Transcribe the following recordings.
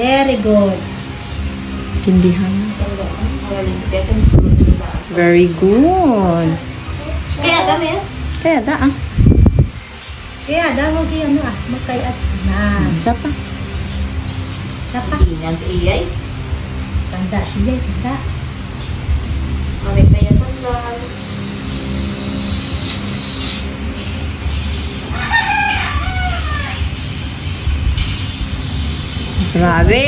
Very good. Tindihan. Very good. Kaya dami ah. Kaya da ah. Kaya daw ano ah, magkayat na. Sapa. Sapa. Inan sa iyay. Tanda siya, tanda. Marik na yung sandal. Grabe.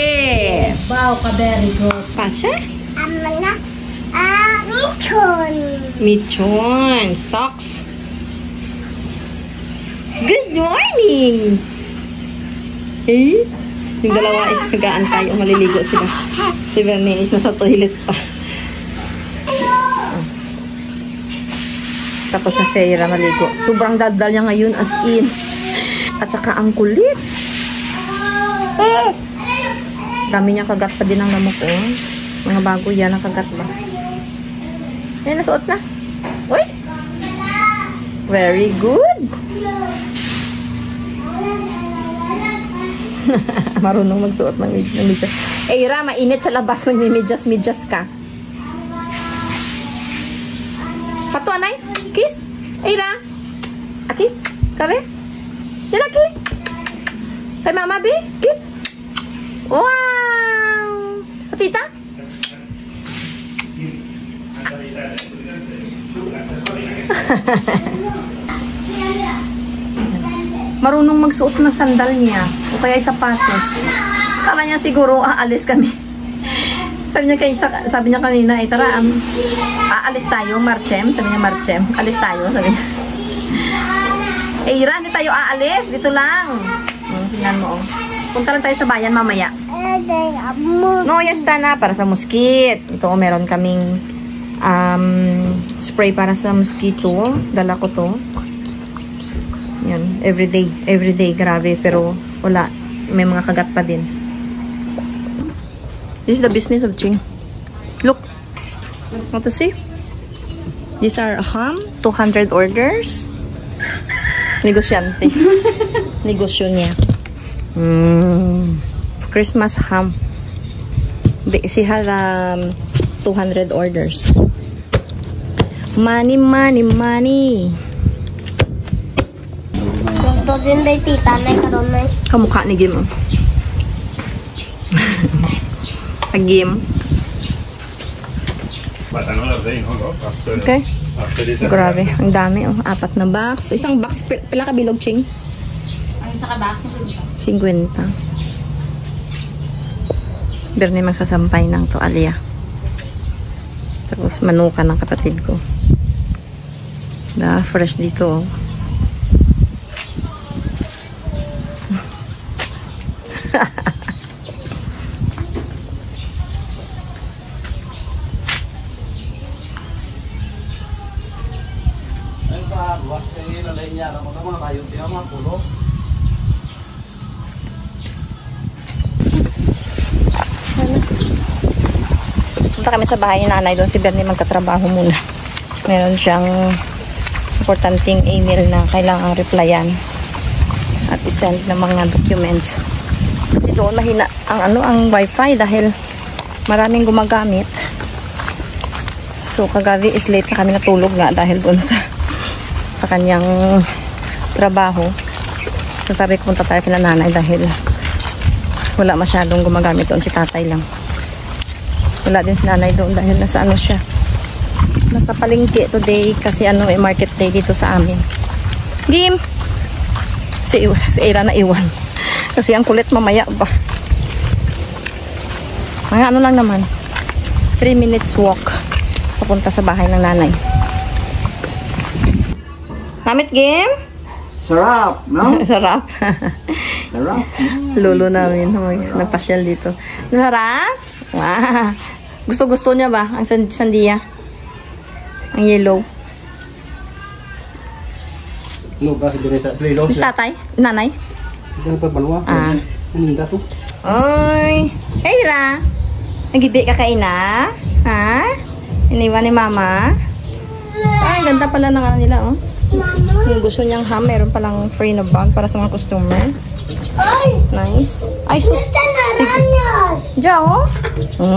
Wow, ka very good. Pasha? Mga michon. Michon. Socks. Good morning. Eh? Yung dalawa is nag-aantay. Maliligo sila. Si Bernie is nasa toilet pa. Tapos na Sarah maligo. Sobrang daldal niya ngayon as in. At saka ang kulit. Dami niya kagat pa din ang lamok oh. Mga bago yan ang kagat ba. Ayan, nasuot na. Uy! Very good. Marunong magsuot ng medyas. Eh, Ira, mainit sa labas ng medyas ka. Pato, anay? Kiss? Eh, Ira? Aki? Kabe? Yan, Aki? Kay Mama, Bi? Kiss? Wow! Tita? Marunong magsuot ng sandal niya o kaya sapatos. Kala niya siguro aalis kami. Sabi niya kanina, tara, aalis tayo, Marchem. Sabi niya, Marchem, alis tayo. Sabi niya. Ira, hindi tayo aalis. Dito lang. Tingnan mo. Punta lang tayo sa bayan mamaya. No, yasta na. Para sa mosquito. Ito, meron kaming spray para sa mosquito. Dala ko to. Yan, everyday, grabe, pero wala, may mga kagat pa din. This is the business of Ching. Look, want to see? These are ham, 200 orders. Negosyante. Negosyo niya. Christmas ham. She has 200 orders. Money. Ito din day tita na karon na. Kamukha ni Gim. Gim. Okay. Grabe, ang dami oh. 4 na box. Isang box, pila ka bilog, Ching? Ang isa ka box, 50. Bernie magsasampay ng toalya. Tapos manuka ng kapatid ko. Fresh dito oh. Punta kami sa bahay ni nanay. Doon si Bernie magtatrabaho muna. Meron siyang importanteng email na kailangang replyan at isend ng mga documents. Kasi doon mahina ang wifi dahil maraming gumagamit. So kagabi is late na kami natulog nga dahil doon sa kanyang trabaho. So sabi ko punta tayo kina nanay dahil wala masyadong gumagamit doon, si tatay lang. Wala din si nanay doon dahil nasa siya. Nasa palengke today kasi market day dito sa amin. Game! Si Ira na iwan. Kasi ang kulit mamaya ba. Mga lang naman. 3 minutes walk. Papunta sa bahay ng nanay. Namit game? Sarap, no? Sarap. Sarap. Lolo namin. Nagpasyal dito. Sarap? Wow. Gusto niya ba? Ang sandiya? Ang yellow. Lugas dire sa slilo. Is tatay? Nanay? Ito pa balwa. Ninda to. Oy. Hey Ra. Nagibi ka kaina? Ha? Iniwan ni mama? Ay, ganda pala ng nila oh. Kung gusto niyang ham, meron palang free na bag para sa mga customer. Nice. Ay, sige. Diyan, oh.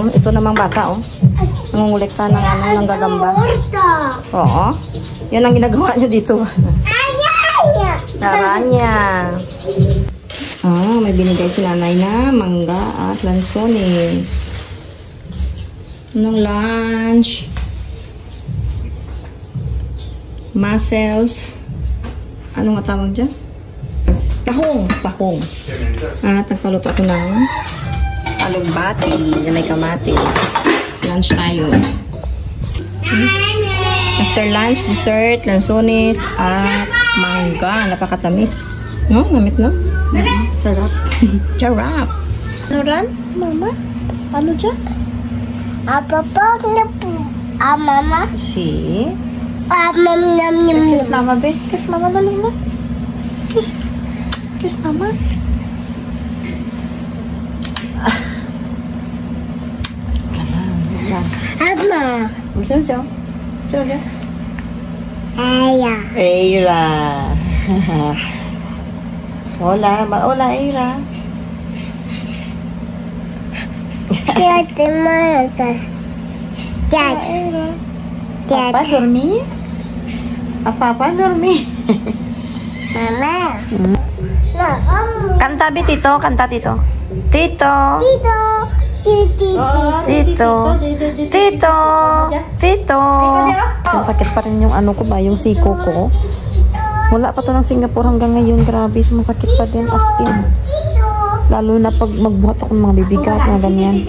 Ito namang bata, oh. Nangungulekta ng ng gagamba. Oo. Yan ang ginagawa niya dito. Aranya. May binigay si nanay na mangga at lansones. Anong lunch? Mussels. Ano nga tawag dyan? Tahong. At nagpaluto ako ng alugbati na may kamatis. Lunch tayo. After lunch, dessert, lansones, at mangga. Napakatamis. No? Namit no? Charap. Charap. Ano ran? Mama? Ano dyan? Apa na po? Mama? Si? Kiss Kiss mama, be. Kiss mama, dali na. Kiss. Kiss mama. Ama. Sino dyan? Sino dyan? Aya. Eira. Hola. Hola, Eira. Siete mata. Dad. Eira. Dad. Papa, dormi? Papa, dormi? Mama. Kanta, be, Tito. Kanta, Tito. Tito. Tito. Titi. Tito. Tito. Tito. Masakit pa rin yung ano ko ba, yung siko ko. Wala pa to ng Singapore hanggang ngayon. Grabe, masakit pa din as in. Lalo na pag magbuhat ako ng mga bibigat na ganyan.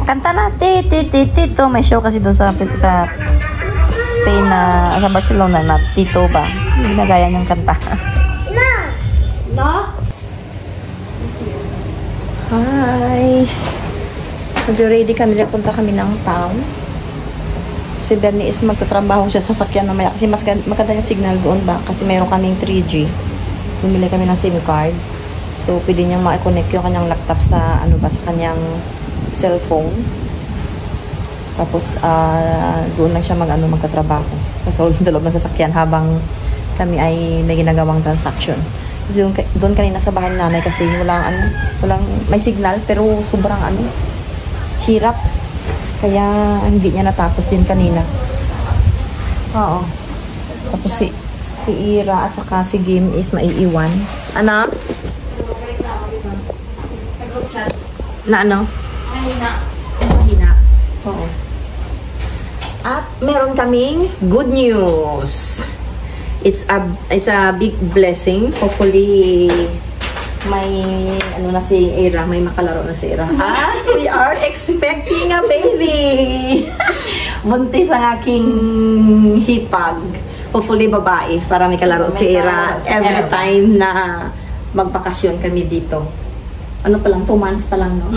Kanta na, Tito. May show kasi doon sa Spain na, sa Barcelona na Tito ba? Ginagaya niyang kanta. No? Hi! Nag-ready kami, punta kami ng town. Si Bernie is magtatrabaho siya sa sasakyan mamaya kasi mas maganda yung signal doon ba? Kasi mayroon kaming 3G. Bumili kami ng SIM card. So, pwede niyang ma-connect yung kanyang laptop sa, ano ba, sa kanyang cellphone. Tapos, doon lang siya magtatrabaho. Sa loob ng sasakyan habang kami ay may ginagawang transaction. Kasi doon kanina sa bahay ng nanay kasi walang may signal pero sobrang hirap. Kaya hindi niya natapos din kanina. Oo. Tapos si Ira at saka si Gim is maiiwan. Anak? Na ano? Mahina. Oo. At meron kaming good news. It's a big blessing. Hopefully may na si Ira, may makalaro na si Ira. We are expecting a baby. Buntis ang aking hipag. Hopefully babae para may kalaro si Ira every time na magbakasyon kami dito. Ano pa lang, 2 months pa lang, no?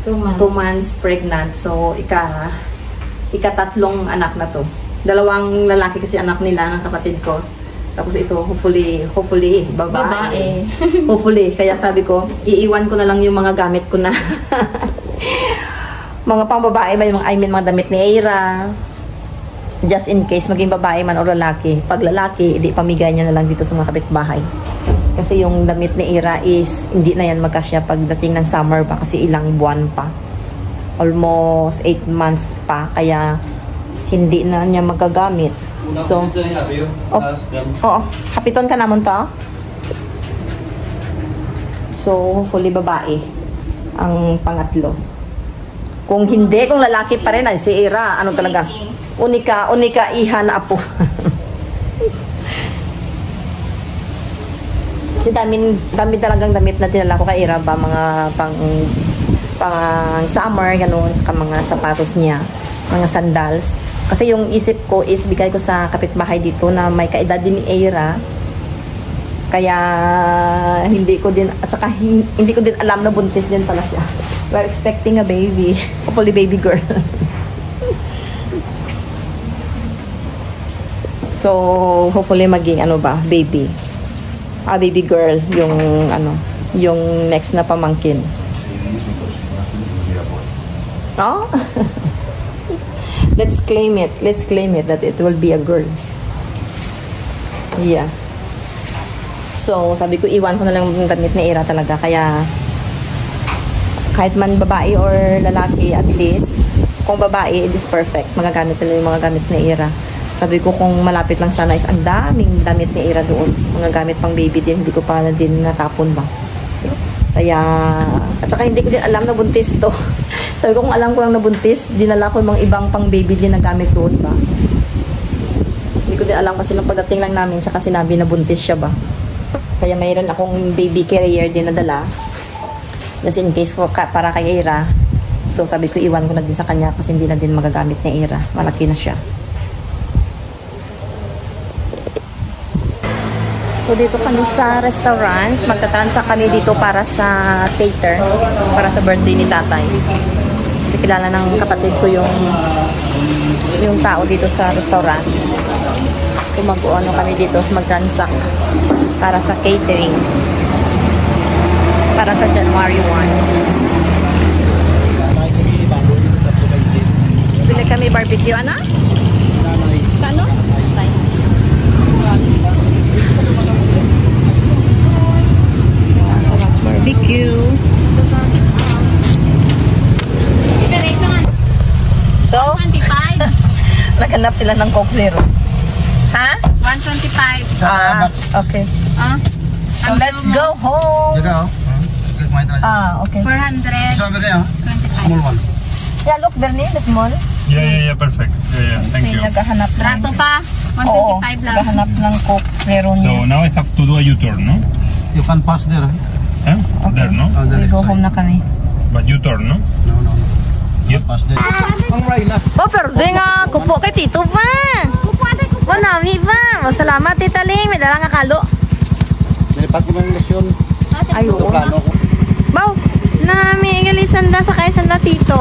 2 months. 2 months pregnant. So, ikatatlong anak na to. 2 lalaki kasi anak nila ng kapatid ko. Tapos ito, hopefully, babae. Hopefully. Kaya sabi ko, iiwan ko na lang yung mga gamit ko na. Mga pang-babae ba yung mga damit ni Eira. Just in case, maging babae man o lalaki. Pag lalaki, di pamigay niya na lang dito sa mga kapitbahay. Kasi yung damit ni Eira is, hindi na yan magkasya pagdating ng summer pa. Kasi ilang buwan pa. Almost 8 months pa. Kaya, hindi na niya magagamit. So, kapiton ka naman to. So, hopefully babae ang pangatlo. Kung hindi, kung lalaki pa rin ay si Ira, ano talaga? Unika ihan apo. Kasi dami talagang damit na tinala ko kay Ira ba, mga pang summer, gano'n, saka mga sapatos niya, mga sandals. Kasi yung isip ko is bigay ko sa kapitbahay dito na may kaedad din ni Eira. Kaya hindi ko din alam na buntis din pala siya. We're expecting a baby. Hopefully baby girl. So hopefully maging baby. Baby girl yung next na pamangkin. Oh? Let's claim it that it will be a girl. Yeah. So, sabi ko, iwan ko na lang yung damit ni Ira talaga. Kaya, kahit man babae or lalaki, at least kung babae, it is perfect. Magagamit nila yung mga gamit ni Ira. Sabi ko kung malapit lang sana is ang daming damit ni Ira doon. Mga gamit pang baby din, hindi ko pa na din natapon ba. Kaya, at saka hindi ko din alam na buntis to. Sabi ko kung alam ko lang na buntis, dinala ko yung mga ibang pang baby din na gamit doon ba. Hindi ko din alam kasi nung pagdating lang namin, saka sinabi na buntis siya ba. Kaya mayroon akong baby carrier din na dala. Just in case para kay Ira. So sabi ko iwan ko na din sa kanya kasi hindi na din magagamit ni Ira. Malaki na siya. So dito kami sa restaurant. Magtatransa kami dito para sa cater. Para sa birthday ni tatay. Kasi kilala ng kapatid ko yung tao dito sa restaurant. So mag-ano kami dito, mag-transact para sa catering. Para sa January 1. Bili kami barbecue, ano? Kano? Barbecue. So, 125. naghanap sila ng Coke Zero. Ha? 125. Okay. So, let's go home. Okay. 400. Small one. Yeah, look, Bernie, the small. Yeah, perfect. Yeah, thank Kasi you. naghahanap Trato pa. Oo, 125 lang. naghahanap ng Coke Zero So niya. now I have to do a U-turn, no? You can pass there. Huh? There, no? On the We left go side. home na kami. But U-turn, no? No. You Yep. pass there. Ang right na. Oh, pero di nga, kupo kay Tito pa. Manami pa. Salamat, Tita Ling. May dala nga kalo. Nilipat ko ng lesyon. Ay, oo. Plano ko. Baw, nami ingalisan da sa kaysan da, Tito.